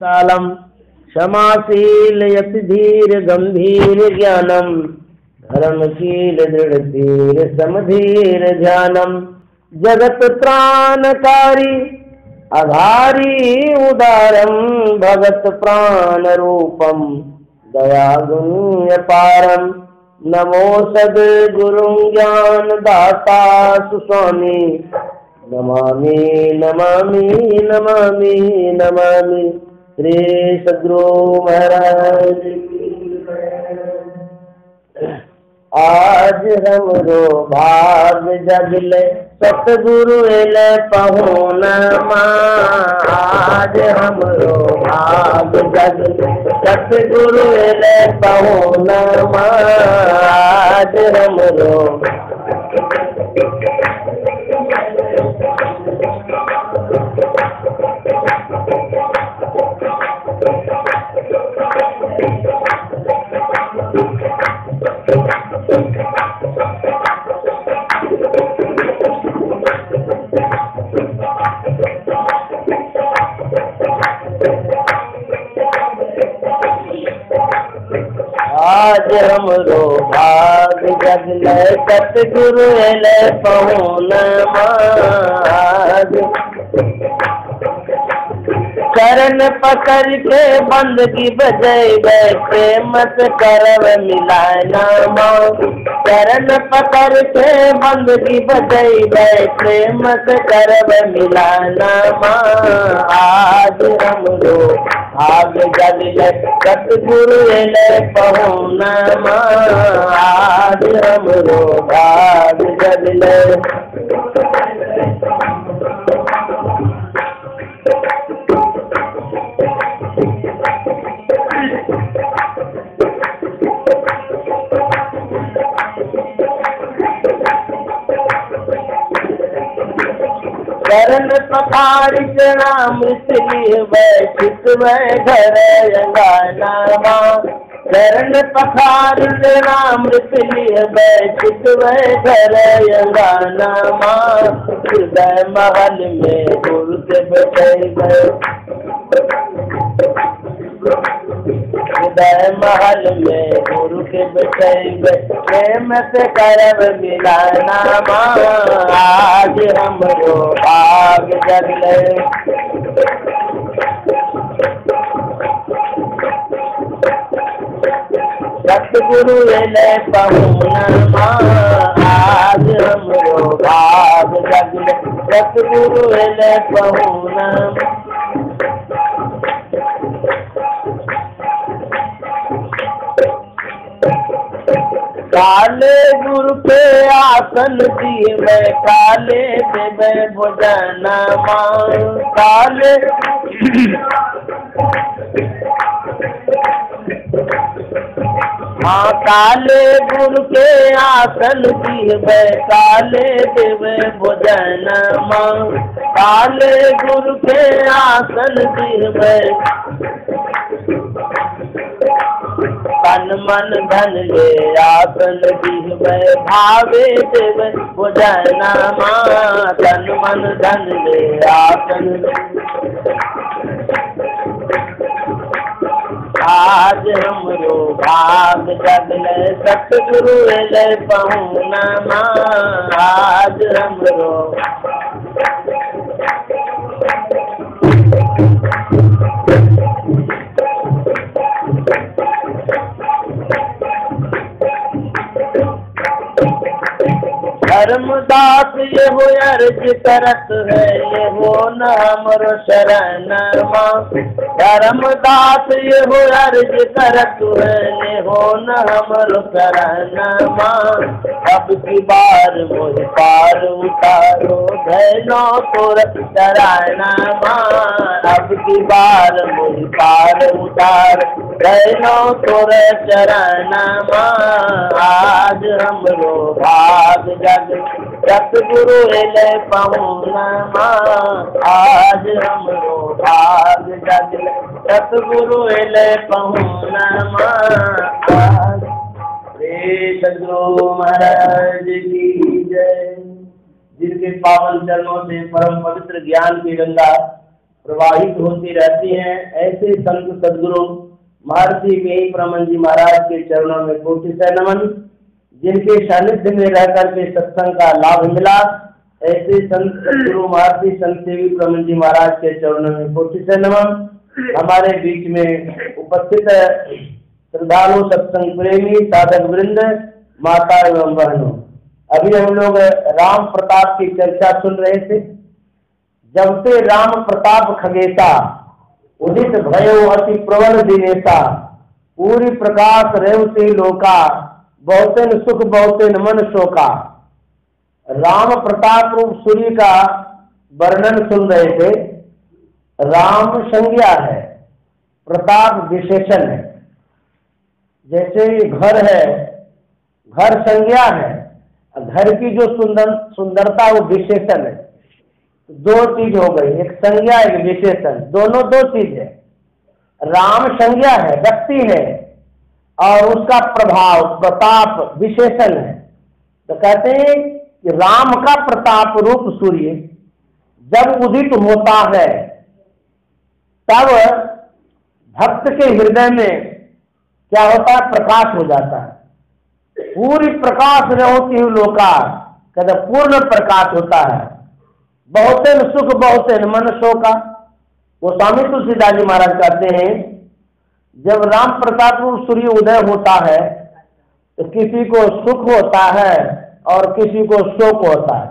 सालम क्षमाशील यति धीर गंभीर ज्ञानम धर्मशील दृढ़ धीर समधीर ध्यानम जगत त्राणकारी आधारी उदारम भगत प्राण रूपम दया गुण्य पारम नमो सद्गुरु ज्ञान दाता सुस्वामी नमामि नमामि नमामि नमामि श्री सद्गुरु महाराज आज हमरो भाग जगले सतगुरु एले पहुन आज हमरो भाग जगले सतगुरु एले पहुन आज हमरो आज हमरो भाग जगले सतगुरु एले पहुन आज चरण पकड़ के बंदगी बजाई गए प्रेम से करव मिलाए नामा चरण पकड़ के बंदगी बजाई गए प्रेम से करव मिलाए नामा आज हमरो भाग जगले सतगुरु एले पहुन आज हमरो भाग जगले चरण पखारी चरणामृत लिए बैठित में घर अंगानामा चरण पखारी चरणामृत लिए बैठित में घर अंगानामा हृदय महल में गुरु से बैठे गए हृदय महल में गुरु के बैठे प्रेम से करब मिलाना आज हमरो भाग जगले सतगुरु एले पहुन आज हमरो भाग जगले सतगुरु एले पहुन काले गुरु के आसन दिए काले देवे भोजन काले हाँ काले गुरु के आसन दिए काले देवे भोजन काले गुरु के आसन दिए तन मन धन ले आसन दिहबै भावे देव भोजन तन मन धन ले आसन आज हमरो भाग जगले सतगुरु एले पहुन आज हमरो धर्मदास ये हो अर्ज करत है ये हो न हमरो शरण धर्मदास ये हो अर्ज करत है ये हो न हमरो शरण अब की बार मोह पार उतारो धैनो तोर शरण अब की बार मोह पार उतार धैनो तोर शरण आज हमरो भाग जग सतगुरु एले पहुन आज हमरो भाग जगले सतगुरु एले पहुन आज श्री सद्गुरु महाराज की जय। जिनके पावन चरणों से परम पवित्र ज्ञान की गंगा प्रवाहित होती रहती हैं। ऐसे संत सदगुरु महर्षि के परमहंस जी महाराज के चरणों में कोटि से नमन। जिनके सानिध्य में रह करके सत्संग का लाभ मिला, ऐसे संत सदगुरु महर्षि संत सेवी परमहंस जी महाराज के चरणों में कोटि से नमन। हमारे बीच में उपस्थित श्रद्धालु सत्संग प्रेमी साधक वृंद, माता एवं बहनों, अभी हम लोग राम प्रताप की चर्चा सुन रहे थे। जब से राम प्रताप खगेसा, उदित भयो अति प्रबल दिनेसा, पूरी प्रकाश रेवती लोका, बहुतेन सुख बहुतेन मन शोका। राम प्रताप रूप सूर्य का वर्णन सुन रहे थे। राम संज्ञा है, प्रताप विशेषण है। जैसे घर है, घर संज्ञा है, घर की जो सुंदरता वो विशेषण है। दो चीज हो गई, एक संज्ञा एक विशेषण, दोनों दो चीज है। राम संज्ञा है, व्यक्ति है, और उसका प्रभाव प्रताप विशेषण है। तो कहते हैं कि राम का प्रताप रूप सूर्य जब उदित होता है तब भक्त के हृदय में क्या होता है, प्रकाश हो जाता है। पूरी प्रकाश होती हुई लोका, कहते पूर्ण प्रकाश होता है। बहुतेन सुख बहुतेन मन शोका। वो स्वामी तुलसीदास जी महाराज कहते हैं, जब राम प्रताप रूप सूर्य उदय होता है तो किसी को सुख होता है और किसी को शोक होता है।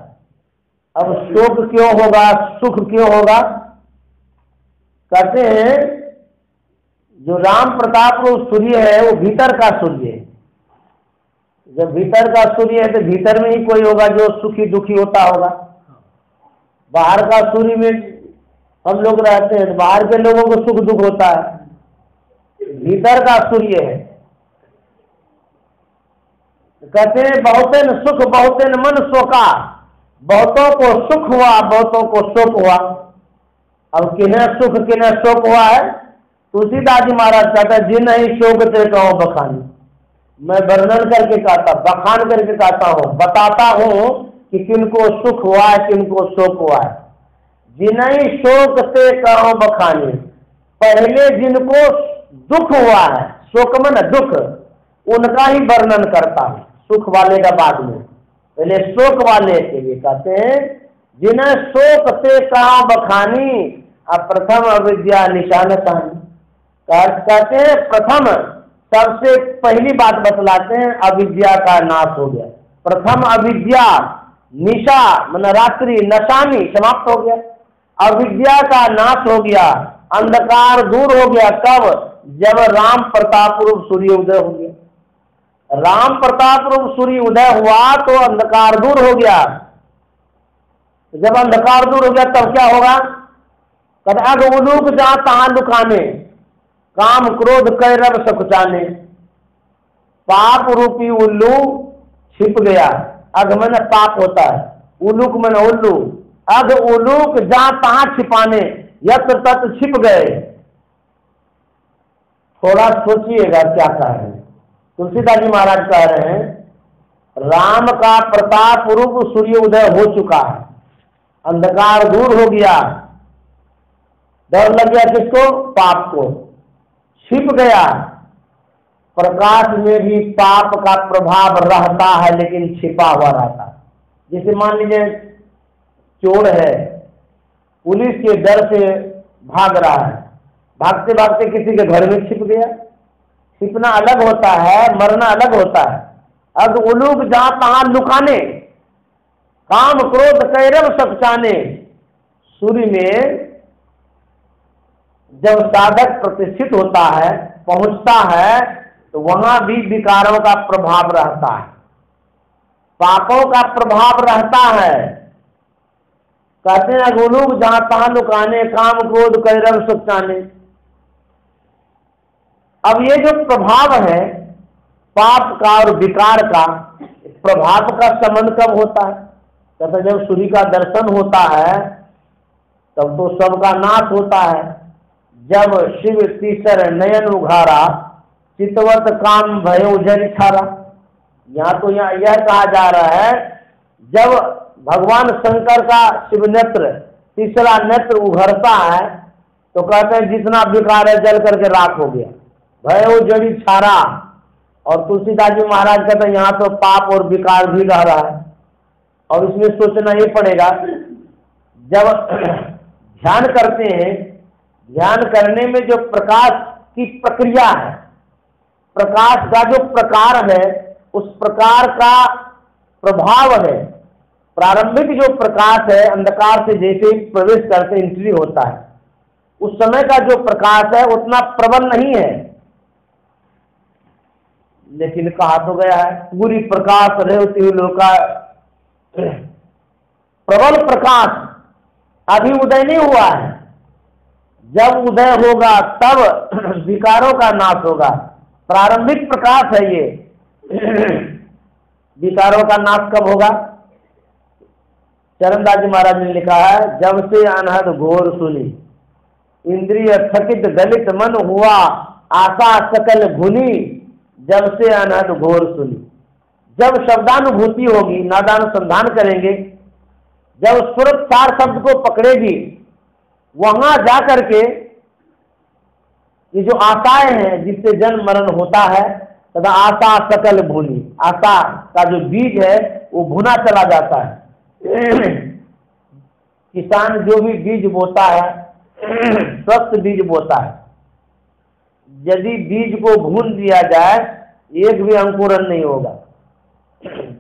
अब शोक क्यों होगा, सुख क्यों होगा? कहते हैं जो राम प्रताप रूप सूर्य है वो भीतर का सूर्य है। जब भीतर का सूर्य है तो भीतर में ही कोई होगा जो सुखी दुखी होता होगा। बाहर का सूर्य में हम लोग रहते हैं तो बाहर के लोगों को सुख दुख होता है। भीतर का सूर्य है। कहते हैं बहुतेन सुख बहुतेन मन शोका, बहुतों को सुख हुआ बहुतों को शोक हुआ। अब किन्हें सुख किन्हें शोक हुआ है? तुलसीदास जी महाराज कहता है, जिन ही शोक ते कहो बखानी। मैं वर्णन करके कहता, बखान करके कहता हूँ, बताता हूँ कि किनको सुख हुआ है किनको शोक हुआ है। जिन्हीं शोक से कहो बखानी, पहले जिनको दुख हुआ है, शोक में दुख, उनका ही वर्णन करता है, सुख वाले का बाद में। पहले शोक वाले के लिए कहते हैं, जिन्हें शोक से कहा बखानी, अब प्रथम अविद्या निशान कहानी। कहते हैं प्रथम सबसे पहली बात बतलाते हैं, अविद्या का नाश हो गया। प्रथम अविद्या, निशा मन रात्रि, नशानी समाप्त हो गया। अविद्या का नाश हो गया, अंधकार दूर हो गया। कब? जब राम प्रताप रूप सूर्य उदय हो गया। राम प्रताप रूप सूर्य उदय हुआ तो अंधकार दूर हो गया। जब अंधकार दूर हो गया तब क्या होगा? कहते अग उलूक जहां तहां लुकाने, काम क्रोध कैरव सकुचाने। पाप रूपी उल्लू छिप गया। अग मन पाप होता है, उलूक मन उल्लू। अग उलूक जहां तहां छिपाने, यत्र तत्र छिप गए। थोड़ा सोचिएगा क्या कह रहे हैं। तुलसीदास जी महाराज कह रहे हैं, राम का प्रताप रूप सूर्य उदय हो चुका है, अंधकार दूर हो गया। डर लग गया किसको? पाप को। छिप गया। प्रकाश में भी पाप का प्रभाव रहता है लेकिन छिपा हुआ रहता है। जैसे मान लीजिए चोर है, पुलिस के डर से भाग रहा है, भागते भागते किसी के घर में छिप गया। छिपना अलग होता है, मरना अलग होता है। अब उलूक जहां तहां लुकाने, काम क्रोध कैरव सकुचाने। सूर्य में जब साधक प्रतिष्ठित होता है, पहुंचता है, तो वहां भी विकारों का प्रभाव रहता है, पापों का प्रभाव रहता है। कहते हैं अगुलूक जहां तहां लुकाने, काम क्रोध कैरव सकुचाने। अब ये जो प्रभाव है पाप का और विकार का, प्रभाव का संबंध कब होता है? कहते जब सूर्य का दर्शन होता है तब तो सबका नाश होता है। जब शिव तीसर नयन उघारा, चितवत काम भयो जन छारा। यहाँ तो यहाँ यह कहा जा रहा है, जब भगवान शंकर का शिव नेत्र तीसरा नेत्र उघरता है तो कहते हैं जितना विकार है जल करके राख हो गया, भय वो जड़ी छारा। और तुलसीदास जी महाराज कहते हैं यहाँ तो पाप और विकार भी रह रहा है। और इसमें सोचना ये पड़ेगा, जब ध्यान करते हैं, ध्यान करने में जो प्रकाश की प्रक्रिया है, प्रकाश का जो प्रकार है, उस प्रकार का प्रभाव है। प्रारंभिक जो प्रकाश है, अंधकार से जैसे ही प्रवेश करते एंट्री होता है, उस समय का जो प्रकाश है उतना प्रबल नहीं है। लेकिन कहा तो गया है पूरी प्रकाश रेवती लोका, प्रबल प्रकाश अभी उदय नहीं हुआ है। जब उदय होगा तब विकारों का नाश होगा। प्रारंभिक प्रकाश है ये। विकारों का नाश कब होगा? चरणदास जी महाराज ने लिखा है, जब से अनहद घोर सुनी, इंद्रिय थकित गलित मन हुआ, आशा सकल भुनी, जब से अनहद घोर सुनी। जब शब्दानुभूति होगी, नादानुसंधान करेंगे, जब सूरत सार शब्द को पकड़ेगी, वहां जाकर के ये जो आशाएं हैं जिससे जन्म मरण होता है, तथा आशा सकल भूनी, आशा का जो बीज है वो भुना चला जाता है। किसान जो भी बीज बोता है, स्वस्थ बीज बोता है, यदि बीज को भून दिया जाए एक भी अंकुरन नहीं होगा।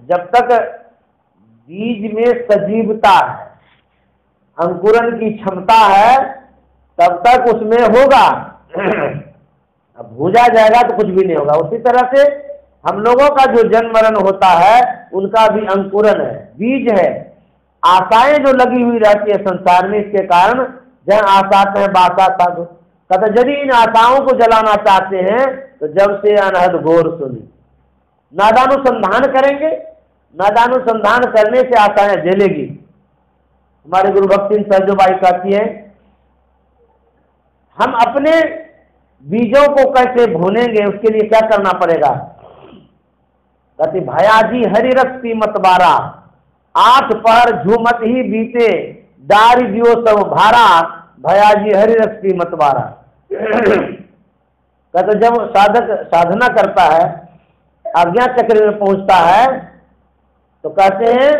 जब तक बीज में सजीवता है, अंकुरन की क्षमता है, तब तक उसमें होगा। अब भूजा जाएगा तो कुछ भी नहीं होगा। उसी तरह से हम लोगों का जो जन्म मरण होता है उनका भी अंकुरन है, बीज है। आशाएं जो लगी हुई रहती है संसार में, इसके कारण जहाँ आशात है बासा साधु कहते, यदि इन आशाओं को जलाना चाहते हैं तो जब से अनहद घोर सुनी, नादानुसंधान करेंगे, नादानुसंधान करने से आशाएं जलेगी। हमारे गुरु भक्ति सरजोबाई कहती है, हम अपने बीजों को कैसे भूनेंगे, उसके लिए क्या करना पड़ेगा? कहती भयाजी हरिरस की मतबारा, 8 पहर झूमत ही बीते, दारी दियो सब भारा, भयाजी हरिरस की मतबारा। कहते जब साधक साधना करता है, आज्ञा चक्र में पहुंचता है, तो कहते हैं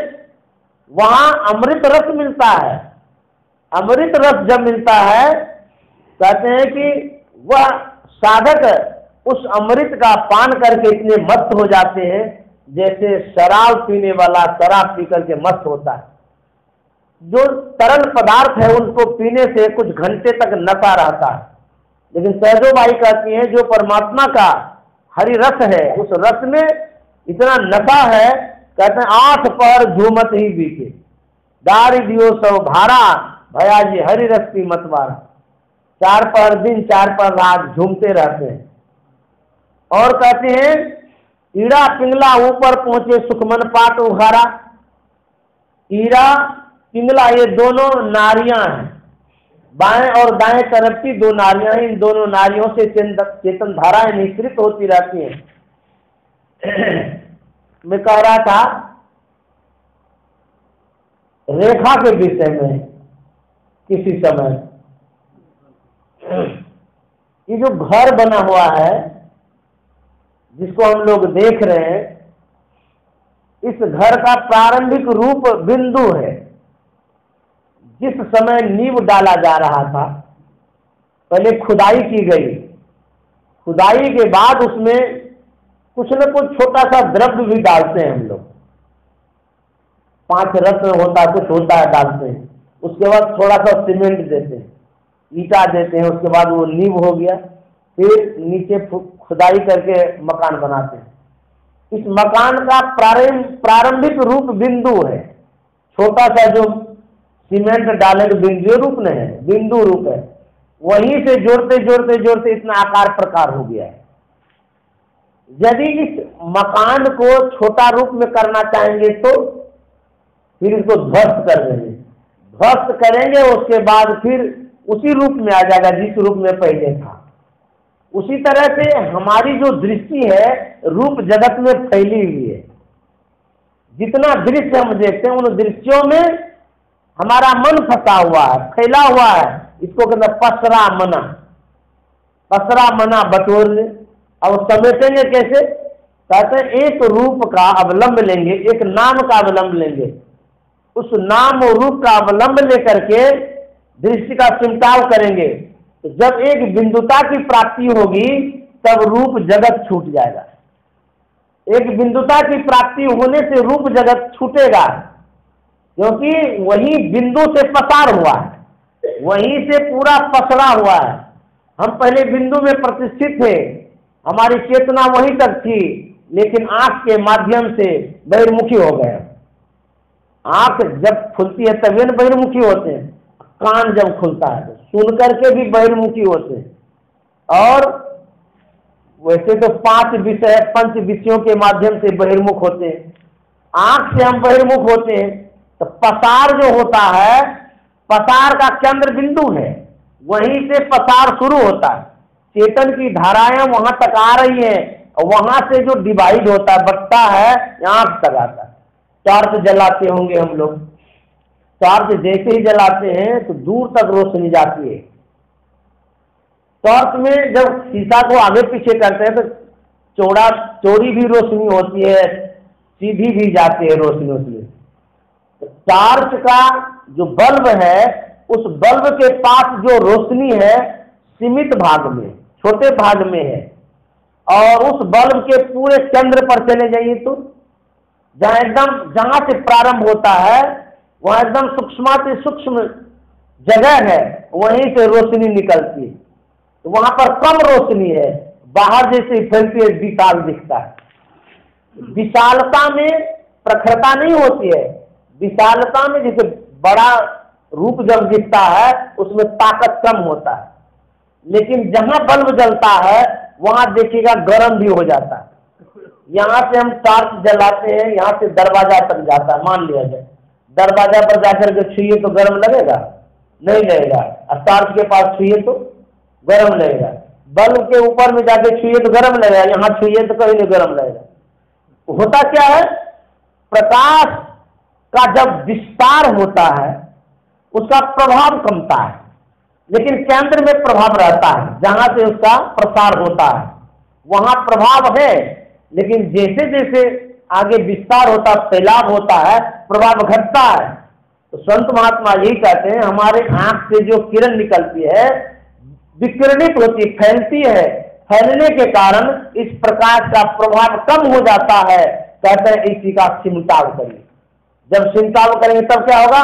वहां अमृत रस मिलता है। अमृत रस जब मिलता है, कहते हैं कि वह साधक उस अमृत का पान करके इतने मस्त हो जाते हैं जैसे शराब पीने वाला शराब पी करके मस्त होता है। जो तरल पदार्थ है उनको पीने से कुछ घंटे तक नशा रहता है, लेकिन सहजोबाई कहती हैं जो परमात्मा का हरि रस है, उस रस में इतना नशा है, कहते हैं 8 पहर झूमत ही बीते, दारी दियो सब भारा, भयाजी हरि रस की मतवारा। 4 पहर दिन 4 पहर रात झूमते रहते हैं। और कहते हैं ईड़ा पिंगला ऊपर पहुंचे सुखमन पाट उखारा। ईड़ा पिंगला ये दोनों नारियां हैं, बाएं और दाएं तरफ की 2 नारियां हैं। इन दोनों नारियों से चेतन धाराएं निष्कृत होती रहती हैं। मैं कह रहा था रेखा के विषय में किसी समय, ये जो घर बना हुआ है जिसको हम लोग देख रहे हैं, इस घर का प्रारंभिक रूप बिंदु है। जिस समय नींव डाला जा रहा था, पहले खुदाई की गई, खुदाई के बाद उसमें कुछ न कुछ छोटा सा द्रव्य भी डालते हैं हम लोग। 5 रत्न होता है, कुछ होता है, डालते हैं। उसके बाद थोड़ा सा सीमेंट देते हैं, ईटा देते हैं, उसके बाद वो नींव हो गया। फिर नीचे खुदाई करके मकान बनाते हैं। इस मकान का प्रारंभिक रूप बिंदु है। छोटा सा जो सीमेंट डालेंगे बिंदु रूप नहीं है, बिंदु रूप है। वहीं से जोड़ते जोड़ते जोड़ते इतना आकार प्रकार हो गया है। यदि इस मकान को छोटा रूप में करना चाहेंगे तो फिर इसको ध्वस्त कर देंगे, ध्वस्त करेंगे, उसके बाद फिर उसी रूप में आ जाएगा जिस रूप में पहले था। उसी तरह से हमारी जो दृष्टि है रूप जगत में फैली हुई है। जितना दृश्य हम देखते हैं उन दृश्यों में हमारा मन फंसा हुआ है, फैला हुआ है, इसको कहते हैं पसरा मना। पसरा मना बटोर ले। अब समेटेंगे कैसे? कहते हैं एक रूप का अवलंब लेंगे, एक नाम का अवलंब लेंगे, उस नाम और रूप का अवलंब लेकर के दृष्टि का सिमटाव करेंगे। तो जब एक बिंदुता की प्राप्ति होगी तब रूप जगत छूट जाएगा। एक बिंदुता की प्राप्ति होने से रूप जगत छूटेगा, क्योंकि वही बिंदु से पसार हुआ है, वहीं से पूरा पसरा हुआ है। हम पहले बिंदु में प्रतिष्ठित थे, हमारी चेतना वहीं तक थी, लेकिन आंख के माध्यम से बहिर्मुखी हो गए। आंख जब खुलती है तभी न बहिर्मुखी होते हैं, कान जब खुलता है तो सुन करके भी बहिर्मुखी होते हैं। और वैसे तो 5 विषय, 5 विषयों के माध्यम से बहिर्मुख होते हैं। आंख से हम बहिर्मुख होते हैं, तो पसार जो होता है, पसार का केंद्र बिंदु है, वहीं से पसार शुरू होता है। चेतन की धाराएं वहां तक आ रही है, और वहां से जो डिवाइड होता है, बटता है, आंख तक आता है। टॉर्च जलाते होंगे हम लोग, टॉर्च जैसे ही जलाते हैं तो दूर तक रोशनी जाती है। टॉर्च में जब शीशा को आगे पीछे करते हैं तो चौड़ी भी रोशनी होती है, सीधी भी जाती है रोशनी उसमें। तो टॉर्च का जो बल्ब है, उस बल्ब के पास जो रोशनी है सीमित भाग में, छोटे भाग में है, और उस बल्ब के पूरे केंद्र पर चले जाइए तो जहां से प्रारंभ होता है वहां एकदम सूक्ष्म सूक्ष्म जगह है, वहीं से रोशनी निकलती है। तो वहां पर कम रोशनी है, बाहर जैसे फैलती है विशाल दिखता है। विशालता में प्रखरता नहीं होती है, विशालता में जैसे बड़ा रूप जब दिखता है उसमें ताकत कम होता है, लेकिन जहां बल्ब जलता है वहां देखिएगा गर्म भी हो जाता है। यहाँ से हम टॉर्च जलाते हैं, यहाँ से दरवाजा तक जाता है, मान लिया जाए दरवाजा पर जाकर के छुइए तो गर्म लगेगा? नहीं लगेगा। और टॉर्च के पास छुइए तो गर्म लगेगा। बल्ब के ऊपर में जाके छुइए तो गर्म लगेगा, यहाँ छुइए तो कहीं नहीं गर्म लगेगा। होता क्या है, प्रकाश का जब विस्तार होता है उसका प्रभाव कमता है, लेकिन केंद्र में प्रभाव रहता है। जहां से उसका प्रसार होता है वहां प्रभाव है, लेकिन जैसे जैसे आगे विस्तार होता, फैलाव होता है, प्रभाव घटता है। तो संत महात्मा यही कहते हैं, हमारे आंख से जो किरण निकलती है विकिरणित होती, फैलती है, फैलने के कारण इस प्रकाश का प्रभाव कम हो जाता है। कहते हैं इसी का सिमटाव करिए। जब सिमटाव करेंगे तब क्या होगा?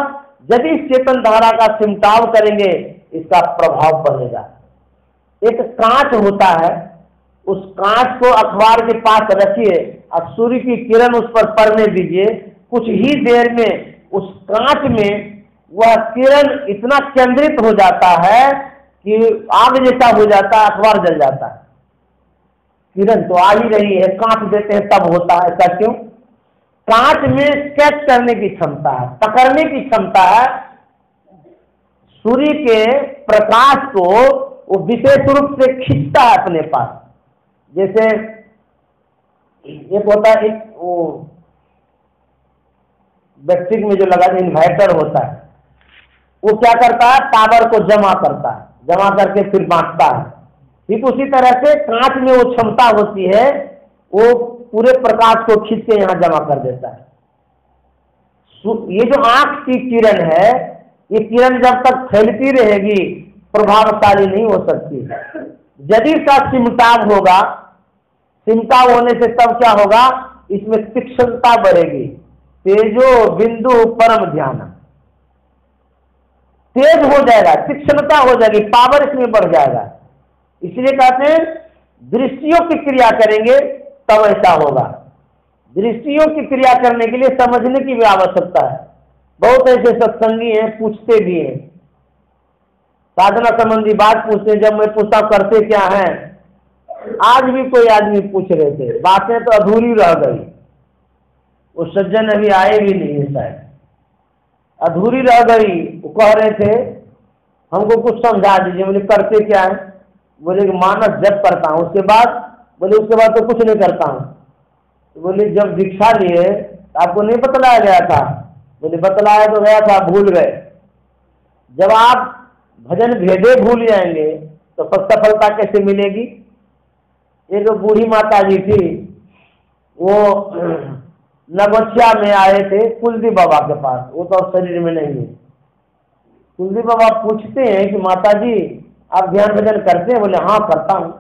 यदि इस चेतन धारा का सिमटाव करेंगे इसका प्रभाव बढ़ेगा। एक कांच होता है, उस कांच को अखबार के पास रखिए और सूर्य की किरण उस पर पड़ने दीजिए, कुछ ही देर में उस कांच में वह किरण इतना केंद्रित हो जाता है कि आग जैसा हो जाता है, अखबार जल जाता है। किरण तो आ ही रही है, कांच देते हैं तब होता है। ऐसा क्यों? कांच में स्केच करने की क्षमता है, पकड़ने की क्षमता है। सूर्य के प्रकाश को वो विशेष रूप से खींचता है अपने पास। जैसे एक होता है, एक वो बैटरी में जो लगा इन्वर्टर होता है, वो क्या करता है, पावर को जमा करता है, जमा करके फिर बांटता है। ठीक उसी तरह से कांच में वो क्षमता होती है, वो पूरे प्रकाश को खींच के यहाँ जमा कर देता है। ये जो आंख की किरण है, ये किरण जब तक फैलती रहेगी प्रभावशाली नहीं हो सकती। यदि इसका सिमटाव होगा, सिमटाव होने से तब क्या होगा, इसमें तीक्ष्णता बढ़ेगी। तेजो बिंदु परम ध्यान, तेज हो जाएगा, तीक्ष्णता हो जाएगी, पावर इसमें बढ़ जाएगा। इसलिए कहते हैं दृष्टियों की क्रिया करेंगे तब ऐसा होगा। दृष्टियों की क्रिया करने के लिए समझने की भी आवश्यकता है। बहुत ऐसे सत्संगी हैं, पूछते भी हैं, साधना संबंधी बात पूछते हैं। जब मैं पूछता करते क्या है, आज भी कोई आदमी पूछ रहे थे, बातें तो अधूरी रह गई। वो सज्जन अभी आए भी नहीं है, शायद अधूरी रह गई। वो कह रहे थे हमको कुछ समझा दीजिए। बोले करते क्या है? बोले कि मानस जप करता हूँ। उसके बाद बोले उसके बाद तो कुछ नहीं करता हूँ। तो बोले जब दीक्षा लिए आपको नहीं बतलाया गया था? बोले बतलाया तो गया था, भूल गए। जब आप भजन भेदे भूल जाएंगे तो सफलता कैसे मिलेगी। एक बूढ़ी माता जी थी, वो नगोचिया में आए थे कुलदीप बाबा के पास, वो तो शरीर में नहीं है। कुलदीप बाबा पूछते हैं कि माता जी आप ध्यान भजन करते हैं? बोले हाँ करता हूँ।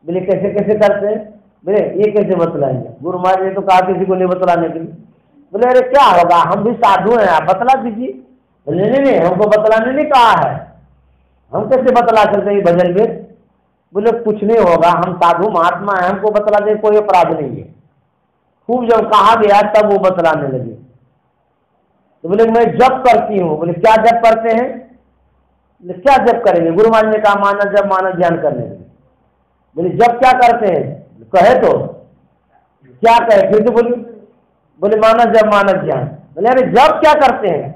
बोले कैसे कैसे करते हैं? बोले ये कैसे बतलाएंगे, गुरु महाराज ने तो कहा किसी को नहीं बतलाने के लिए। बोले अरे क्या होगा, हम भी साधु हैं, आप बतला दीजिए। बोले नहीं नहीं, हमको बतलाने नहीं कहा है, हम कैसे बतला सकते हैं भजन में। बोले कुछ नहीं होगा, हम साधु महात्मा हैं, हमको बतला दे, कोई अपराध नहीं है। खूब जब कहा गया तब वो बतलाने लगे। तो बोले मैं जप करती हूँ। बोले क्या जप करते हैं? बोले क्या जप करेंगे? गुरु महाराज ने कहा मानस जप मानस ध्यान करने लगे। बोले जप क्या करते हैं? कहे तो क्या कहे, फिर तो बोले मानस जप मानस ध्यान। बोले अरे जप क्या करते हैं?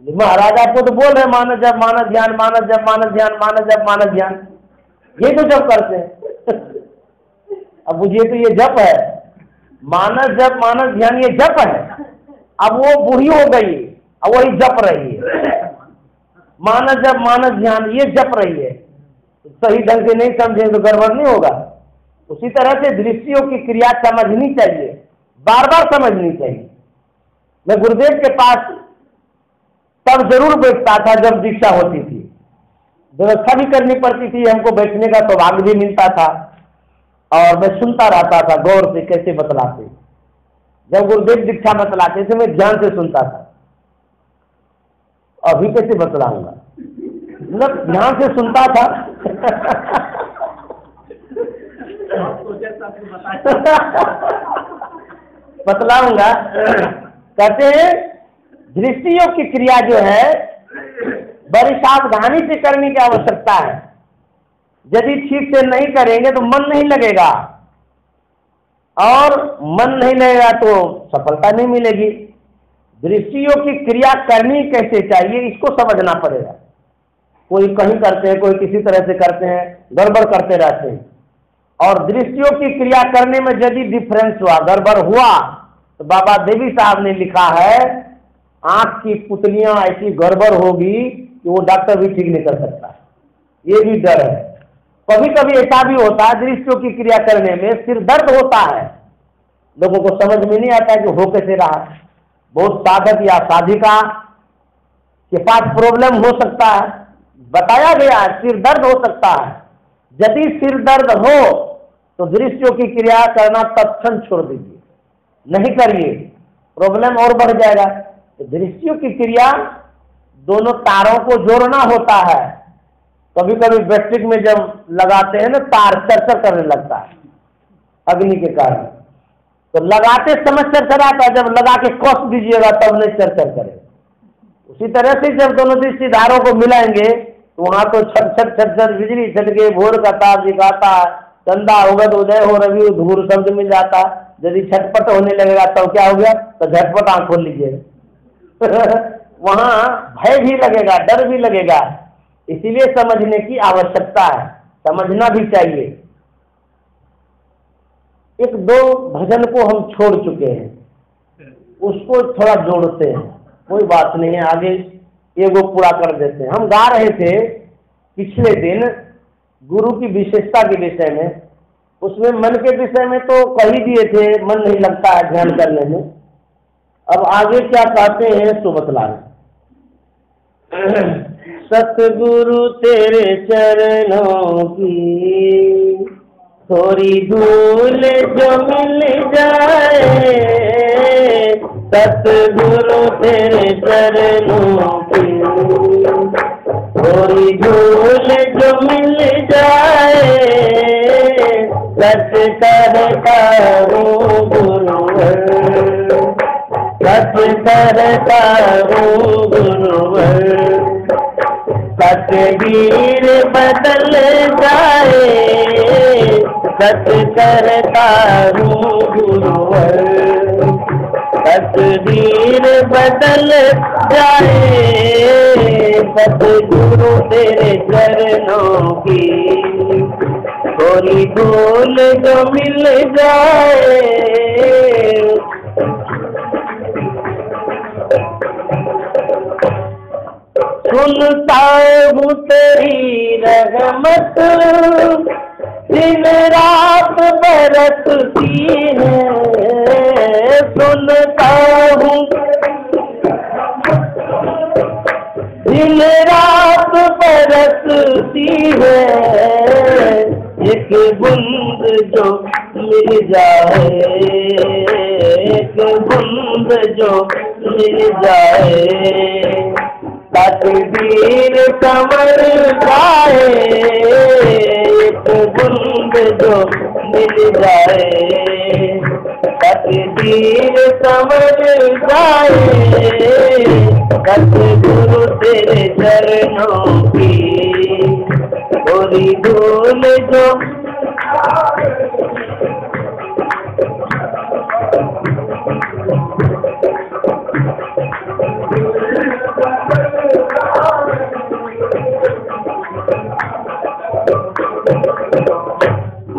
महाराज आपको तो बोल रहे मानस जप मानस ध्यान, मानस जप मानस ध्यान, मानस जप मानस ध्यान, ये तो जप करते हैं। अब मुझे तो ये जप है, मानस जप मानस ध्यान ये जप है। अब वो बूढ़ी हो गई, अब वही जप रही है, मानस जप मानस ध्यान ये जप रही है। सही ढंग से नहीं समझे तो गड़बड़ नहीं होगा। उसी तरह से दृष्टियों की क्रिया समझनी चाहिए, बार बार समझनी चाहिए। मैं गुरुदेव के पास तब जरूर बैठता था जब दीक्षा होती थी, व्यवस्था भी करनी पड़ती थी, हमको बैठने का सौभाग्य भी मिलता था, और मैं सुनता रहता था गौर से कैसे बतलाते। जब गुरुदेव दीक्षा बतलाते थे मैं ध्यान से सुनता था। अभी कैसे बतलाऊंगा, मतलब ध्यान से सुनता था। बतलाऊंगा। कहते हैं दृष्टियों की क्रिया जो है बड़ी सावधानी से करने की आवश्यकता है। यदि ठीक से नहीं करेंगे तो मन नहीं लगेगा, और मन नहीं लगेगा तो सफलता नहीं मिलेगी। दृष्टियों की क्रिया करनी कैसे चाहिए इसको समझना पड़ेगा। कोई कहीं करते हैं, कोई किसी तरह से करते हैं, गड़बड़ करते रहते हैं। और दृष्टियों की क्रिया करने में यदि डिफरेंस हुआ, गड़बड़ हुआ, तो बाबा देवी साहब ने लिखा है आंख की पुतलियां ऐसी गड़बड़ होगी कि वो डॉक्टर भी ठीक नहीं कर सकता। ये भी डर है। कभी कभी ऐसा भी होता है दृष्टियों की क्रिया करने में सिर दर्द होता है, लोगों को समझ में नहीं आता कि हो कैसे रहा। बहुत साधक या साधिका के पास प्रॉब्लम हो सकता है, बताया गया है सिर दर्द हो सकता है। यदि सिर दर्द हो तो दृष्टियों की क्रिया करना तत्क्षण छोड़ दीजिए, नहीं करिए, प्रॉब्लम और बढ़ जाएगा। तो दृष्टियों की क्रिया दोनों तारों को जोड़ना होता है। कभी कभी बैटरी में जब लगाते हैं ना तार चरचर करने लगता है अग्नि के कारण, तो लगाते समय चरचराता है, जब लगा के कस दीजिएगा तब नहीं चरचर करे। उसी तरह से जब दोनों दृष्टि धारों को मिलाएंगे तो वहां तो छट छट छट छट बिजली छटके भोर का ताप दिखाता है, चंदा उगत उदय हो रवि धूर शब्द मिल जाता। यदि छटपट होने लगेगा तब क्या हो गया, तो झटपट आंख खोल लीजिए। वहां भय भी लगेगा, डर भी लगेगा। इसीलिए समझने की आवश्यकता है, समझना भी चाहिए। एक दो भजन को हम छोड़ चुके हैं, उसको थोड़ा जोड़ते हैं, कोई बात नहीं है, आगे एगो पूरा कर देते हैं। हम गा रहे थे पिछले दिन गुरु की विशेषता के विषय में, उसमें मन के विषय में तो कह ही दिए थे, मन नहीं लगता है ध्यान करने में। अब आगे क्या कहते हैं सो बतला रहे। सतगुरु तेरे चरणों की थोड़ी धूल जो मिल जाए, सतगुरु तेरे चरणों की थोड़ी धूल जो मिल जाए, सच करता हूँ गुरुवर, सच करता हूँ गुरुवर, तकदीर बदल जाए, सच करता हूँ गुरुवर, तकदीर बदल जाए, सतगुरु तेरे चरणों की थोड़ी धूल जो मिल जाए। सुनता हूँ तेरी रहमत दिन रात बरसती है, सुनता हूँ दिन रात बरसती है, एक बूंद जो मिल जाए, एक बूंद जो मिल जाए, तकदीर संवर जाए, एक बूंद जो मिल जाए, तकदीर संवर जाए, सतगुरु तेरे चरणों की थोड़ी धूल जो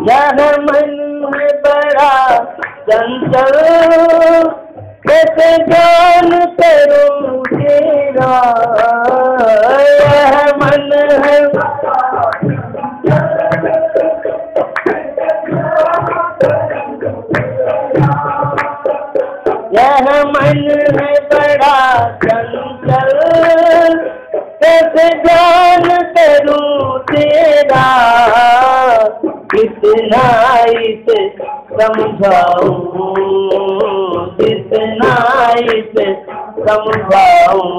यह मन है बड़ा चंचल, कैसे जान करूं तेरा, यह मन है यह मन है बड़ा चंचल, कैसे जान करूं तेरा, कितना इसे समझाऊं, कितना इसे समझाऊं,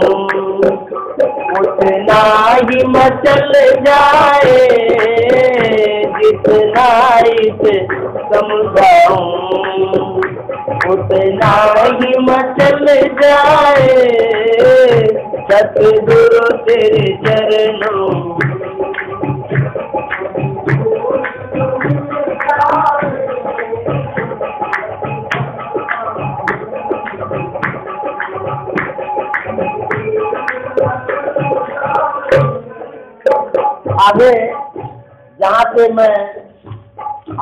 उतना ही मचल जाए, जितना इसे समझाऊं, उतना ही मचल जाए, सतगुरु तेरे चरणों आगे जहाँ से मैं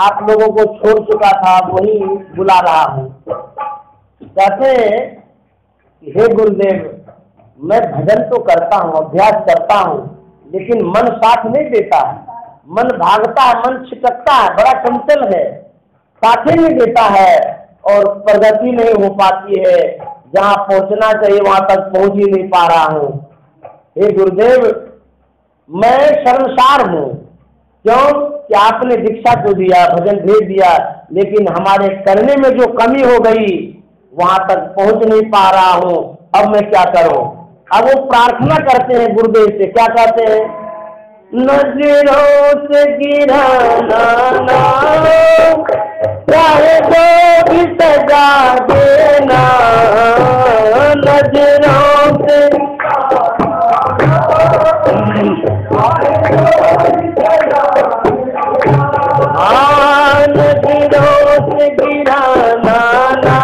आप लोगों को छोड़ चुका था वही बुला रहा हूँ। कहते हे गुरुदेव, मैं भजन तो करता हूँ, अभ्यास करता हूँ, लेकिन मन साथ नहीं देता है, मन भागता है, मन छिटकता है, बड़ा चंचल है, साथ ही नहीं देता है और प्रगति नहीं हो पाती है, जहाँ पहुँचना चाहिए वहाँ तक पहुँच ही नहीं पा रहा हूँ। हे गुरुदेव, मैं शर्मसार हूँ, क्यों कि आपने दीक्षा तो दिया, भजन भेज दिया, लेकिन हमारे करने में जो कमी हो गई वहां तक पहुंच नहीं पा रहा हूँ। अब मैं क्या करूँ? अब वो प्रार्थना करते हैं गुरुदेव से, क्या कहते हैं? नजरों से गिराना ना, चाहे तो भी सजा देना, नजरों से नजरों से गिराना ना,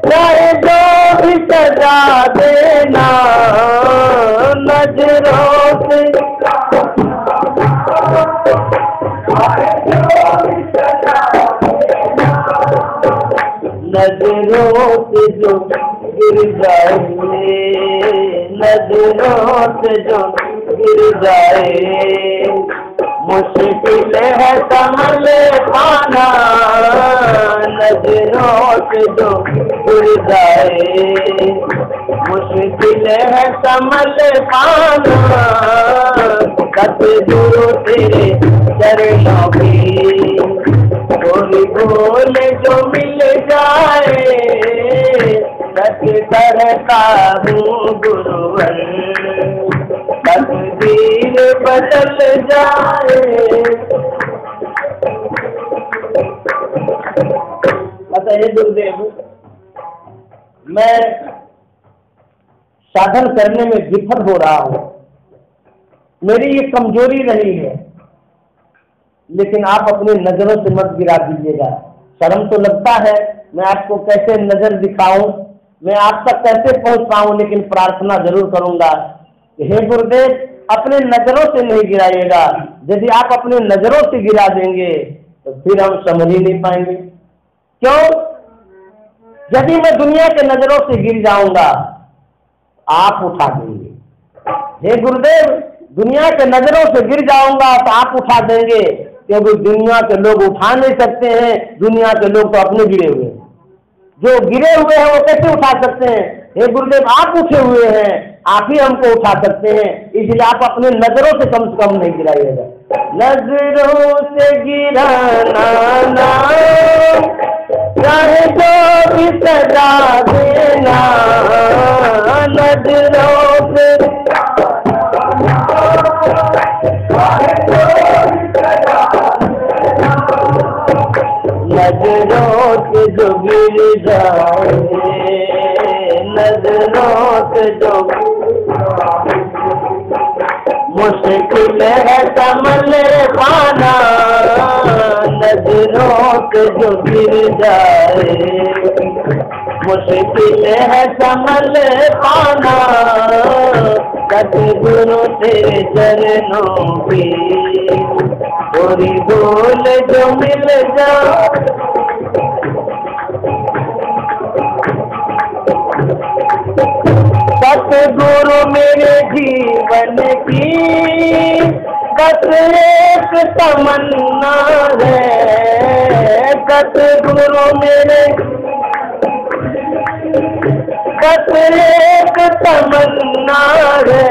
चाहे जो भी सजा देना, नजरों से नजरों से जो गिर जाए, नजरों से जो गिर जाए, मुश्किल है संभल पाना, नजरों से जो गिर जाए, मुश्किल है संभल पाना, सतगुरु तेरे चरणों की बोली बोले जो मिल जाए, सच करता हूँ गुरुवर, तकदीर बदल जाए। बताइए गुरुदेव, मैं साधन करने में विफल हो रहा हूँ, मेरी ये कमजोरी रही है, लेकिन आप अपनी नजरों से मत गिरा दीजिएगा। शर्म तो लगता है, मैं आपको कैसे नजर दिखाऊं, मैं आप तक कैसे पहुंच पाऊं, लेकिन प्रार्थना जरूर करूंगा कि हे गुरुदेव, अपने नजरों से नहीं गिराइएगा। यदि आप अपने नजरों से गिरा देंगे तो फिर हम समझ ही नहीं पाएंगे। क्यों? यदि मैं दुनिया के नजरों से गिर जाऊंगा आप उठा देंगे, हे गुरुदेव, दुनिया के नजरों से गिर जाऊंगा तो आप उठा देंगे, क्योंकि दुनिया के लोग उठा नहीं सकते हैं, दुनिया के लोग तो अपने गिरे हुए हैं। जो गिरे हुए हैं वो कैसे उठा सकते हैं? हे गुरुदेव, आप उठे हुए हैं, आप ही हमको उठा सकते हैं, इसलिए आप अपने नजरों से कम नहीं गिराइएगा। नजरों से गिराना ना, चाहे जो भी सजा देना, नजरों से नजरों से जो गिर जाए, नजरों से जो मुश्किल है संभल पाना, नजरों से जो गिर जाए, मुश्किल है संभल पाना, सतगुरु तेरे चरणों की थोड़ी धूल जो मिल जाए। सतगुरु मेरे जीवन की बस एक तमन्ना है, सतगुरु मेरे बस एक तमन्ना है,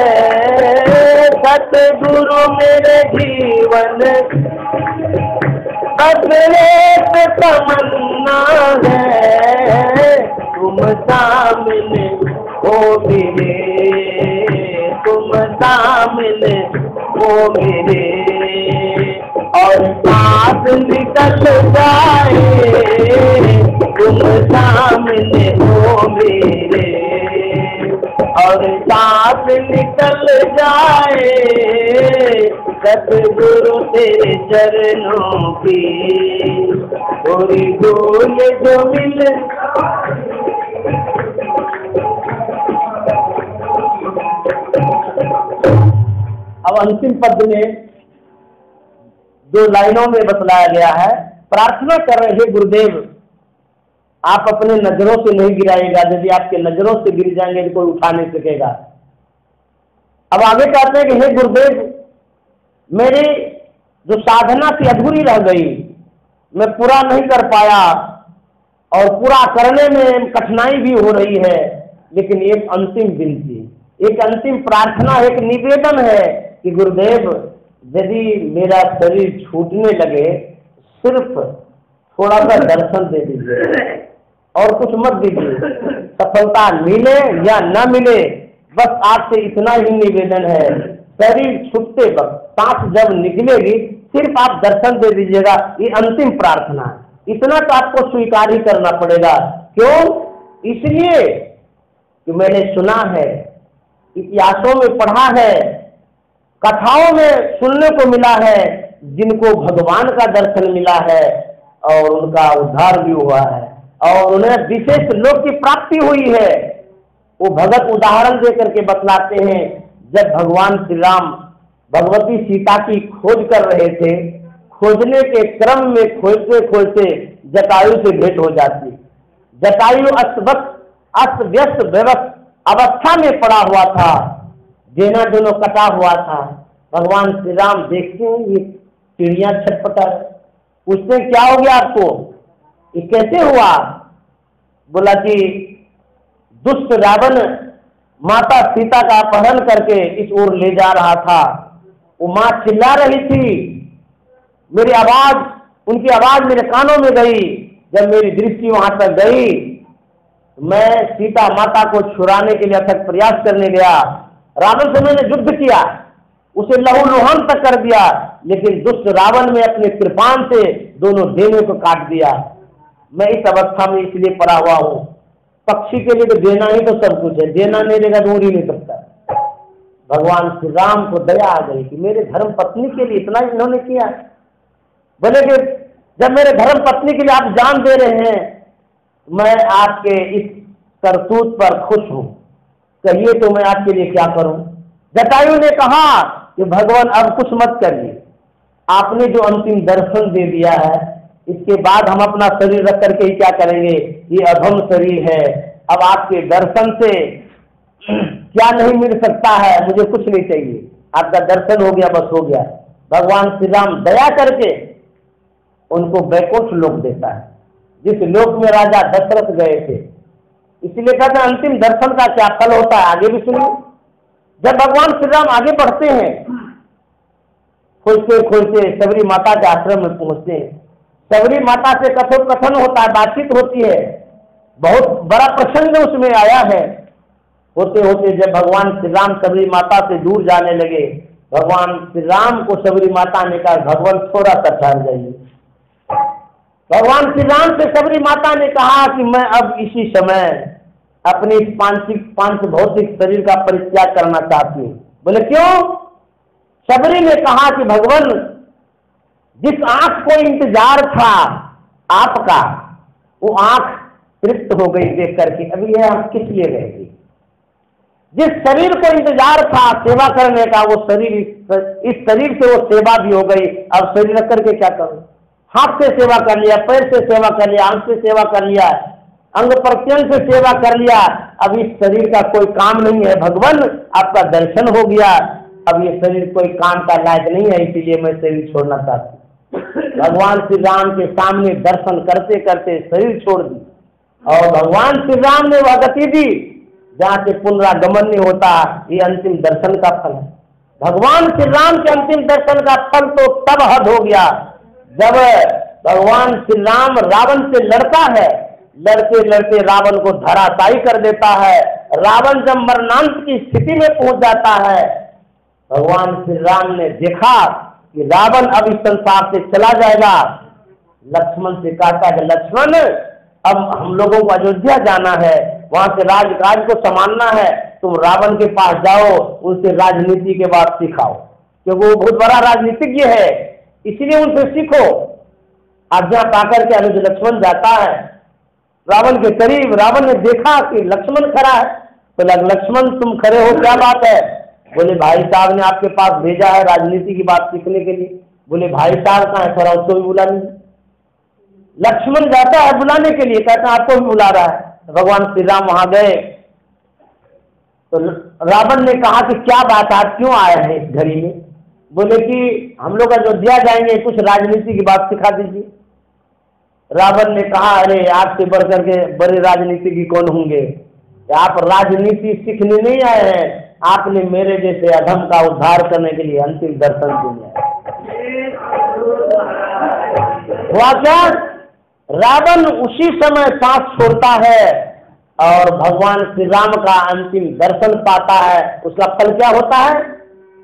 सतगुरु मेरे जीवन बस एक तमन्ना है, तुम सामने हो मेरे, तुम सामने हो मेरे, और सांस निकल जाए, तुम सामने हो मेरे, और सांस निकल जाए, सतगुरु तेरे चरणों की थोड़ी धूल जो मिल। अब अंतिम पद में 2 लाइनों में बतलाया गया है, प्रार्थना कर रहे हैं गुरुदेव, आप अपने नजरों से नहीं गिराएगा, यदि आपके नजरों से गिर जाएंगे तो कोई उठा नहीं सकेगा। अब आगे कहते हैं कि हे गुरुदेव, मेरी जो साधना थी अधूरी रह गई, मैं पूरा नहीं कर पाया, और पूरा करने में कठिनाई भी हो रही है, लेकिन एक अंतिम विनती, एक अंतिम प्रार्थना, एक निवेदन है कि गुरुदेव, यदि मेरा शरीर छूटने लगे, सिर्फ थोड़ा सा दर्शन दे दीजिए और कुछ मत दीजिए, सफलता मिले या न मिले, बस आपसे इतना ही निवेदन है। शरीर छूटते वक्त, सांस जब निकलेगी, सिर्फ आप दर्शन दे दीजिएगा, ये अंतिम प्रार्थना है। इतना तो आपको स्वीकार ही करना पड़ेगा। क्यों? इसलिए कि मैंने सुना है, इतिहासों में पढ़ा है, कथाओं में सुनने को मिला है, जिनको भगवान का दर्शन मिला है और उनका उद्धार भी हुआ है और उन्हें विशेष लोक की प्राप्ति हुई है। वो भगत उदाहरण देकर के बतलाते हैं, जब भगवान श्री राम भगवती सीता की खोज कर रहे थे, खोजने के क्रम में खोजते खोजते जटायु से भेंट हो जाती। जटायु अस्त व्यस्त अवस्था में पड़ा हुआ था, देना दोनों कटा हुआ था। भगवान श्री राम देखते हैं ये चिड़िया छटपटा, पूछते क्या हो गया आपको, ये कैसे हुआ? बोला कि दुष्ट रावण माता सीता का अपहरण करके इस ओर ले जा रहा था। वो माँ चिल्ला रही थी, मेरी आवाज, उनकी आवाज मेरे कानों में गई। जब मेरी दृष्टि वहां तक गई, मैं सीता माता को छुड़ाने के लिए अथक प्रयास करने गया। रावण से मैंने युद्ध किया, उसे लहूलुहान तक कर दिया, लेकिन दुष्ट रावण में अपने कृपान से दोनों देने को काट दिया। मैं इस अवस्था में इसलिए पड़ा हुआ हूँ। पक्षी के लिए तो देना ही तो सब कुछ है, देना नहीं देगा तो उड़ ही नहीं सकता। भगवान श्री राम को दया आ गई कि मेरे धर्म पत्नी के लिए इतना इन्होंने किया। बोले कि जब मेरे धर्म पत्नी के लिए आप जान दे रहे हैं, मैं आपके इस करतूत पर खुश हूं, कहिए तो मैं आपके लिए क्या करूं? जटायु ने कहा कि भगवान अब कुछ मत करिए, आपने जो अंतिम दर्शन दे दिया है, इसके बाद हम अपना शरीर रख करके ही क्या करेंगे? ये अधम शरीर है, अब आपके दर्शन से क्या नहीं मिल सकता है, मुझे कुछ नहीं चाहिए, आपका दर्शन हो गया, बस हो गया। भगवान श्री राम दया करके उनको वैकुंठ लोक देता है, जिस लोक में राजा दशरथ गए थे। इसलिए कहते हैं अंतिम दर्शन का क्या फल होता है, आगे भी सुनिए। जब भगवान श्री राम आगे बढ़ते हैं, खोजते खोजते सबरी माता के आश्रम में पहुंचते हैं। सबरी माता से कथोपकथन होता है, बातचीत होती है, बहुत बड़ा प्रसंग उसमें आया है। होते होते जब भगवान श्री राम सबरी माता से दूर जाने लगे, भगवान श्री राम को सबरी माता ने कहा, भगवान थोड़ा सा ठहर जाइए। भगवान श्री राम से सबरी माता ने कहा कि मैं अब इसी समय अपनी पांच भौतिक शरीर का परित्याग करना चाहती हूँ। बोले क्यों? सबरी ने कहा कि भगवान, जिस आंख को इंतजार था आपका, वो आंख तृप्त हो गई देख करके, अभी ये आंख किस लिए रहेगी? जिस शरीर को इंतजार था सेवा करने का, वो शरीर, इस शरीर से वो सेवा भी हो गई, अब शरीर रख करके क्या करूं? हाथ से सेवा कर लिया, पैर से सेवा कर लिया, आंख से सेवा कर लिया, अंग प्रत्यंग से सेवा कर लिया, अब इस शरीर का कोई काम नहीं है। भगवान आपका दर्शन हो गया, अब ये शरीर कोई काम का लायक नहीं है, इसीलिए मैं शरीर छोड़ना चाहती हूँ। भगवान श्री राम के सामने दर्शन करते करते शरीर छोड़ दी, और भगवान श्री राम ने वह गति दी जहाँ से पुनरागमन नहीं होता। ये अंतिम दर्शन का फल है। भगवान श्री राम के अंतिम दर्शन का फल तो तब हद हो गया जब भगवान श्री राम रावण से लड़ता है, लड़ते लड़ते रावण को धराशायी कर देता है। रावण जब मरणांत की स्थिति में पहुंच जाता है, भगवान श्री राम ने देखा कि रावण अब इस संसार से चला जाएगा। लक्ष्मण से कहता है, लक्ष्मण अब हम लोगों को अयोध्या जाना है, वहां से राजकाज को संभालना है, तुम रावण के पास जाओ, उनसे राजनीति के बात सिखाओ, क्योंकि वो बहुत बड़ा राजनीतिज्ञ है, इसलिए उनसे सीखो। आज्ञा पाकर के अनुज लक्ष्मण जाता है रावण के करीब। रावण ने देखा कि लक्ष्मण खड़ा है, तो लक्ष्मण तुम खड़े हो, क्या बात है? बोले भाई साहब ने आपके पास भेजा है राजनीति की बात सीखने के लिए। बोले भाई साहब कहाँ है, थोड़ा उसको भी बुला लीजिए। लक्ष्मण जाता है बुलाने के लिए, कहता है आपको भी बुला रहा है। भगवान श्री राम वहां गए तो रावण ने कहा कि क्या बात, आप क्यों आए हैं इस घड़ी में? बोले कि हम लोग अयोध्या जाएंगे, कुछ राजनीति की बात सिखा दीजिए। रावण ने कहा, अरे आपसे बढ़कर के बड़े राजनीतिज्ञ कौन होंगे, आप राजनीति सीखने नहीं आए हैं, आपने मेरे जैसे अधम का उद्धार करने के लिए अंतिम दर्शन दिया। हुआ क्या? रावण उसी समय सांस छोड़ता है और भगवान श्री राम का अंतिम दर्शन पाता है। उसका फल क्या होता है?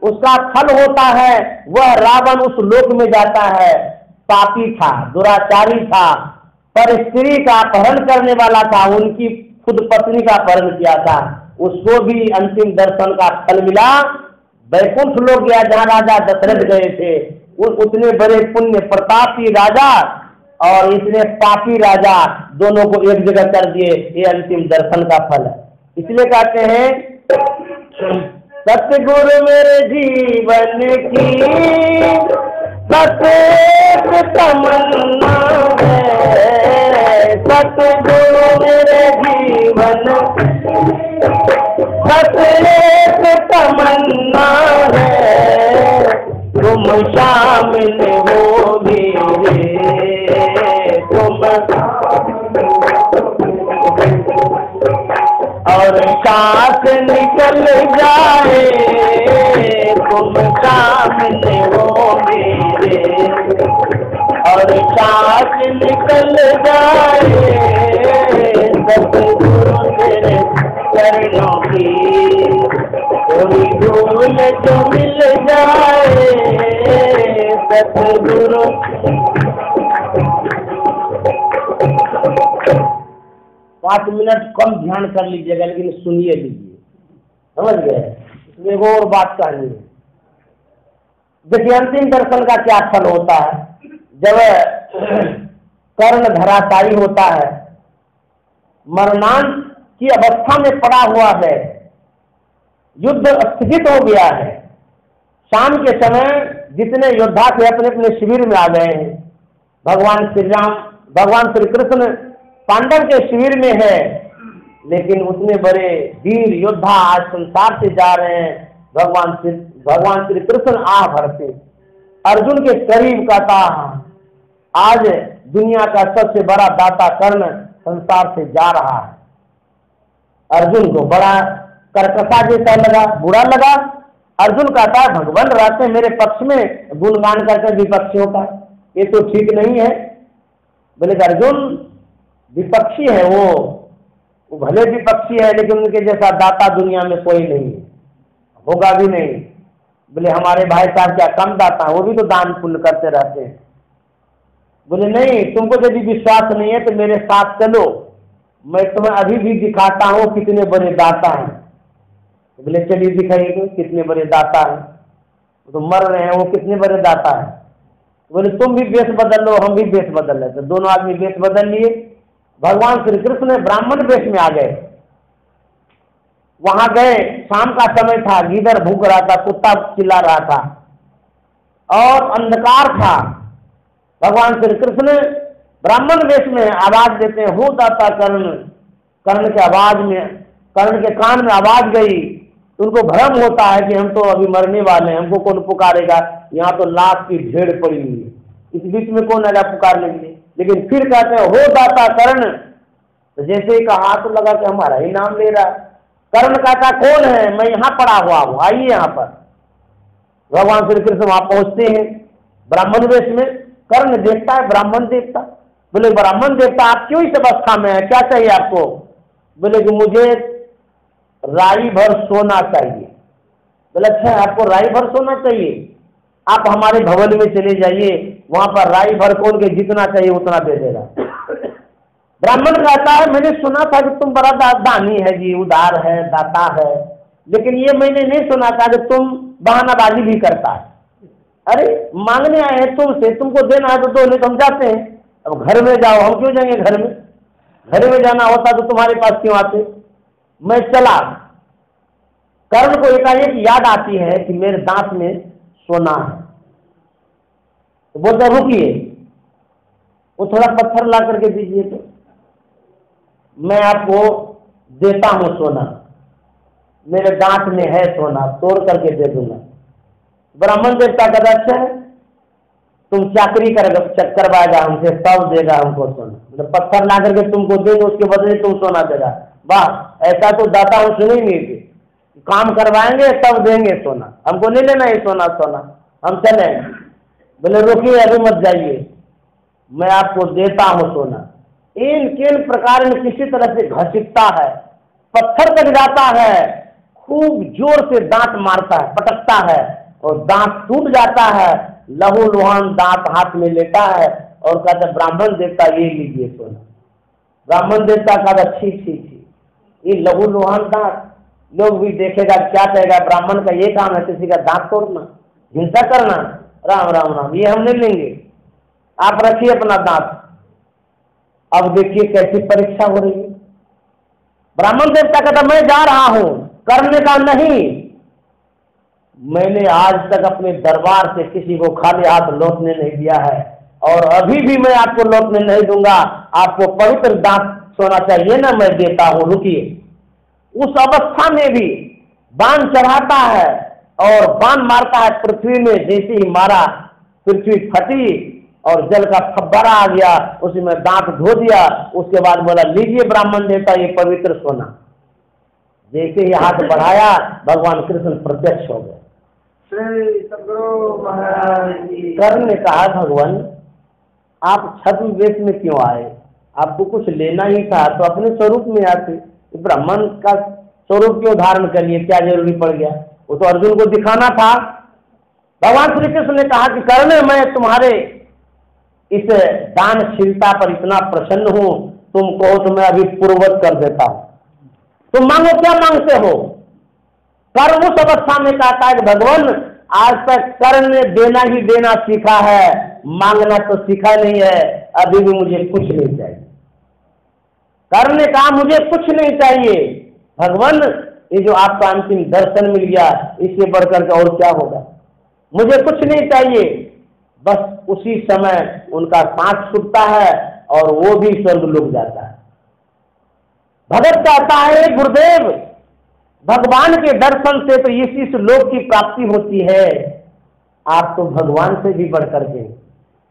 उसका फल होता है वह रावण उस लोक में जाता है, पापी था, दुराचारी था, पर स्त्री का अपहरण करने वाला था, उनकी खुद पत्नी का अपहरण किया था, उसको भी अंतिम दर्शन का फल मिला। वैकुंठ लोक गया जहाँ राजा दशरथ गए थे। उतने बड़े पुण्य प्रतापी राजा और इतने पापी राजा दोनों को एक जगह कर दिए, ये अंतिम दर्शन का फल है। इसलिए कहते हैं सतगुरु मेरे जीवन की सतेज तमन्ना है, सतगुरु मेरे जीवन सतेज तमन्ना है, तुम शामिल हो मेरे, तुम और सांस निकल जाए, तुम शामिल हो मेरे, और सांस निकल जाए, सतगुरु तेरे चरणों की थोड़ी धूल जो मिल जाए, सतगुरु। पाँच मिनट कम ध्यान कर लीजिएगा, लेकिन सुनिए लीजिए, समझ गए? इसमें वो और बात करनी है। देखिए अंतिम दर्शन का क्या फल होता है। जब कर्ण धराशायी होता है, मरणांत की अवस्था में पड़ा हुआ है, युद्ध स्थगित हो गया है, शाम के समय जितने योद्धा थे अपने अपने शिविर में आ गए हैं। भगवान श्री राम, भगवान श्री कृष्ण पांडव के शिविर में है, लेकिन उतने बड़े वीर योद्धा आज संसार से जा रहे हैं। भगवान श्री कृष्ण आह भरते, अर्जुन के करीब का था। आज दुनिया का सबसे बड़ा दाता कर्ण संसार से जा रहा है। अर्जुन को बड़ा कर्कशा जैसा लगा, बुरा लगा। अर्जुन कहता है भगवान रहते मेरे पक्ष में, गुणगान करके विपक्षियों का, ये तो ठीक नहीं है। बोले अर्जुन विपक्षी है, वो भले विपक्षी है, लेकिन उनके जैसा दाता दुनिया में कोई नहीं है, होगा भी नहीं। बोले हमारे भाई साहब क्या कम दाता, वो भी तो दान पुण्य करते रहते हैं। बोले नहीं, तुमको यदि विश्वास नहीं है तो मेरे साथ चलो, मैं तुम्हें अभी भी दिखाता हूँ कितने बड़े दाता हैं। बोले चलिए दिखाइए कितने बड़े दाता हैं, तो मर रहे हैं, वो कितने बड़े दाता हैं। बोले तुम भी वेश बदल लो, हम भी वेश बदल ले। तो दोनों आदमी वेश बदल लिए। भगवान श्री कृष्ण ने ब्राह्मण वेश में आ गए। वहां गए, शाम का समय था, गीदड़ भूख रहा था, कुत्ता चिल्ला रहा था और अंधकार था। भगवान श्री कृष्ण ब्राह्मण वेश में आवाज देते हैं, हो दाता कर्ण। कर्ण के आवाज में, कर्ण के कान में आवाज गई, उनको भ्रम होता है कि हम तो अभी मरने वाले हैं, हमको कौन पुकारेगा, यहाँ तो लाख की भीड़ पड़ी हुई है, इस बीच में कौन आएगा पुकारने के लिए। लेकिन फिर कहते हैं हो दाता कर्ण। तो जैसे ही कहा हाथ लगा कि हमारा ही नाम ले रहा। कर्ण कहता कौन है, मैं यहाँ पड़ा हुआ हूँ, आइए यहाँ पर। भगवान श्री कृष्ण वहां पहुंचते हैं ब्राह्मण वेश में। कर्ण देखता है ब्राह्मण देवता। बोले ब्राह्मण देवता आप क्यों इस अवस्था में है, क्या चाहिए आपको। बोले कि मुझे राई भर सोना चाहिए। बोले अच्छा आपको राई भर सोना चाहिए, आप हमारे भवन में चले जाइए, वहां पर राई भर खोल के जितना चाहिए उतना दे देगा। ब्राह्मण कहता है मैंने सुना था कि तुम बड़ा दानी है जी, उदार है, दाता है, लेकिन ये मैंने नहीं सुना था कि तुम बहानाबाजी भी करता है। अरे मांगने आए हैं तुमसे, तुमको देना है तो दो, नहीं तो हम जाते हैं। अब घर में जाओ, हम क्यों जाएंगे घर में, घर में जाना होता तो तुम्हारे पास क्यों आते। मैं चला। कर्ण को एकाएक याद आती है कि मेरे दांत में सोना है, तो बोलते रुकिए, वो थोड़ा पत्थर ला करके दीजिए तो मैं आपको देता हूं सोना, मेरे दांत में है सोना, तोड़ करके दे दूंगा। ब्राह्मण देवता कहता अच्छा है, तुम चाकरी करवाएगा हमसे तब देगा हमको सोना। मतलब पत्थर ला करके तुमको देंगे, उसके बदले तुम सोना देगा। वाह, ऐसा तो दाता हम सुने ही नहीं थे, काम करवाएंगे तब देंगे सोना, हमको नहीं लेना है सोना, हम चले। बोले रुकिए अभी मत जाइए, मैं आपको देता हूं सोना। इन किन प्रकार में किसी तरह से घसीटता है, पत्थर तक जाता है, खूब जोर से दांत मारता है, पटकता है और दांत टूट जाता है। लहू लुहान दांत हाथ में लेता है और कहता ब्राह्मण देवता ये लीजिए सोना। ब्राह्मण देवता कहता छी छी छी, ये लहू लुहान दांत, लोग भी देखेगा क्या कहेगा, ब्राह्मण का ये काम है किसी का दांत तोड़ना, हिंसा करना, राम राम राम, ये हम नहीं लेंगे, आप रखिए अपना दांत। अब देखिए कैसी परीक्षा हो रही है। ब्राह्मण देवता कहता मैं जा रहा हूं, करने का नहीं, मैंने आज तक अपने दरबार से किसी को खाली हाथ लौटने नहीं दिया है और अभी भी मैं आपको लौटने नहीं दूंगा। आपको पवित्र दांत सोना चाहिए ना, मैं देता हूं, रुकिए। उस अवस्था में भी बाण चढ़ाता है और बाण मारता है पृथ्वी में। जैसे ही मारा पृथ्वी फटी और जल का फब्बारा आ गया, उसमें दांत धो दिया। उसके बाद बोला लीजिए ब्राह्मण देवता ये पवित्र सोना। जैसे ही हाथ बढ़ाया भगवान कृष्ण प्रत्यक्ष हो गए। कर्ण ने कहा भगवान आप छद्म वेश में क्यों आए, आपको कुछ लेना ही था तो अपने स्वरूप में आते, ब्राह्मण का स्वरूप क्यों धारण कर लिए, क्या जरूरी पड़ गया, वो तो अर्जुन को दिखाना था। भगवान श्री कृष्ण ने कहा कि कर्ण मैं तुम्हारे इस दानशीलता पर इतना प्रसन्न हूं, तुम कहो तो मैं अभी पूर्ववत कर देता हूं, तुम मांगो क्या मांगते हो। कर्म उस अवस्था में कहता है कि भगवान आज तक कर्ण ने देना ही देना सीखा है, मांगना तो सीखा नहीं है, अभी भी मुझे कुछ नहीं चाहिए। कर्ण ने कहा मुझे कुछ नहीं चाहिए भगवान, ये जो आपका अंतिम दर्शन मिल गया इससे बढ़कर के और क्या होगा, मुझे कुछ नहीं चाहिए। बस उसी समय उनका सांस छूटता है और वो भी स्वर्ग लोग जाता है। भगत कहता है गुरुदेव, भगवान के दर्शन से तो इस लोक की प्राप्ति होती है, आप तो भगवान से भी बढ़ करके।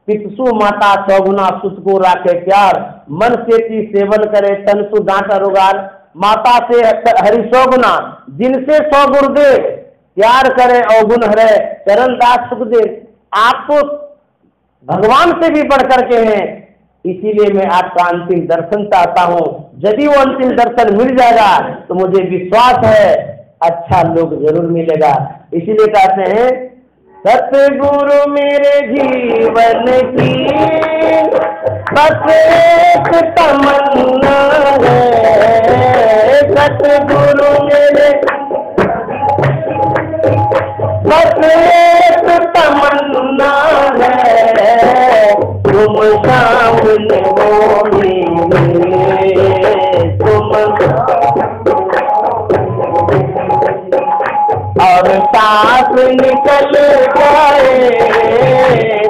पितसु माता सौगुना सुत को राखे प्यार, मन से ती सेवन करे तन सु डांट रोगार। माता से हरि सौगुना, जिनसे सौ गुरुदेव, प्यार करे अवगुण हरे चरण दास सुखदेव। आप तो भगवान से भी बढ़ करके हैं, इसीलिए मैं आपका अंतिम दर्शन चाहता हूँ। यदि वो अंतिम दर्शन मिल जाएगा तो मुझे विश्वास है अच्छा लोग जरूर मिलेगा। इसीलिए कहते हैं सतगुरु मेरे जीवन की बस एक तमन्ना है, सतगुरु मेरे बस एक तमन्ना है, तुम सामने हो मेरे, तुम और सांस निकल जाए,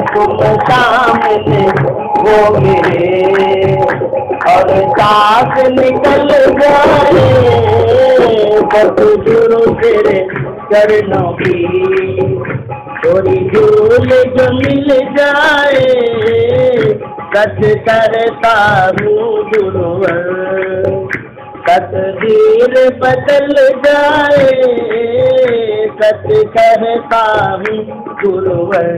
तुम सामने हो मेरे, और सांस निकल जाए, सतगुरु तेरे चरणों की थोड़ी झूल जो मिल जाए, सच करता हूँ गुरुवर, तकदीर बदल जाए, सच कहता हूँ गुरुवर,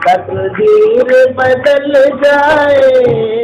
तकदीर बदल जाए।